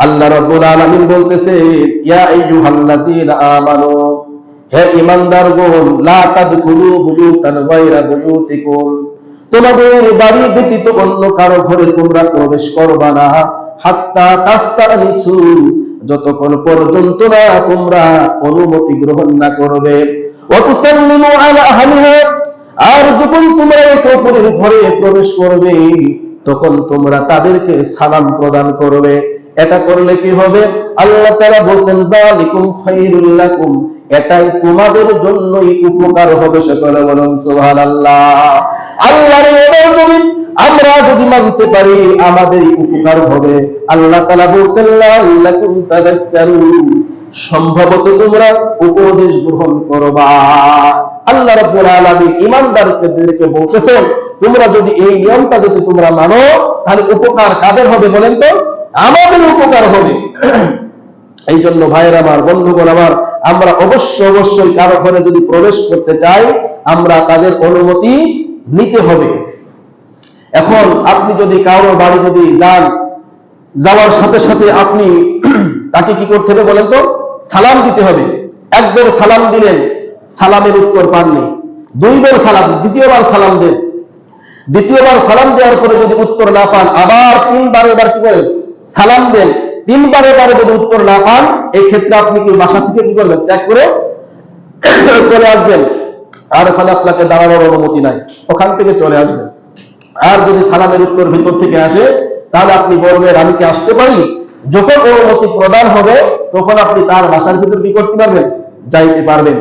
আল্লাহ রাব্বুল আলামিন বলতেছে, ইয়া আইয়ুহাল্লাযীনা আমানু, হে ঈমানদারগণ, লা তাদখুলু বুয়ুতান গায়রা বুয়ুতিকুম, তোমাদের বাড়ি ব্যতীত অন্য কারো ঘরে তোমরা প্রবেশ করবা না, হাত্তা তাস্তানিসু, যতক্ষণ পর্যন্ত না তোমরা অনুমতি গ্রহণ না করবে, ওয়া তুসাল্লিমু আলা আহলিহা, আর যখন তোমরা একে অপরের ঘরে প্রবেশ করবে তখন তোমরা তাদেরকে সালাম প্রদান করবে। এটা করলে কি হবে? আল্লাহ তাআলা বলেন, যালিকুম খায়রুল লাকুম, এটাই তোমাদের জন্যই উপকার হবে। সকলে বলুন সুবহানাল্লাহ। আল্লাহর এবার যদি আমরা যদি মানতে পারি আমাদেরই উপকার হবে। আল্লাহ তাআলা বলেন, লাআল্লাকুম তাযাক্কারুন, সম্ভবত তোমরা উপদেশ গ্রহণ করবা। আল্লাহ রাব্বুল আলামিন ঈমানদারদেরকে বলতেছেন, তোমরা যদি এই নিয়মটা যদি তোমরা মানো তাহলে উপকার কাদের হবে বলেন তো? আমাদের উপকার হবে। এই জন্য ভাইয়েরা আমার, বন্ধুগণ আমার, আমরা অবশ্যই কারো ঘরে যদি প্রবেশ করতে চাই আমরা তাদের অনুমতি নিতে হবে। এখন আপনি যদি কারো বাড়ি যদি যান, যাওয়ার সাথে সাথে আপনি তাকে কি করতে হবে বলেন তো? সালাম দিতে হবে। একবার সালাম দিলেন, সালামের উত্তর পাননি, দুইবার সালাম, দ্বিতীয়বার সালাম দেন, দ্বিতীয়বার সালাম দেওয়ার পরে যদি উত্তর না পান আবার তিনবার এবার কি করেন? সালাম দেন। তিনবারে যদি উত্তর না পান, এই ক্ষেত্রে আপনি কি বাসা থেকে কি করবেন? ত্যাগ করে চলে আসবেন। আর ওখানে আপনাকে দাঁড়ানোর অনুমতি নাই, ওখান থেকে চলে আসবেন। আর যদি সালামের উত্তর ভিতর থেকে আসে তাহলে আপনি বলবেন, আমি কি আসতে পারি? যখন অনুমতি প্রদান হবে তখন আপনি তার বাসার ভিতর কি করতে পারবেন? যাইতে পারবেন।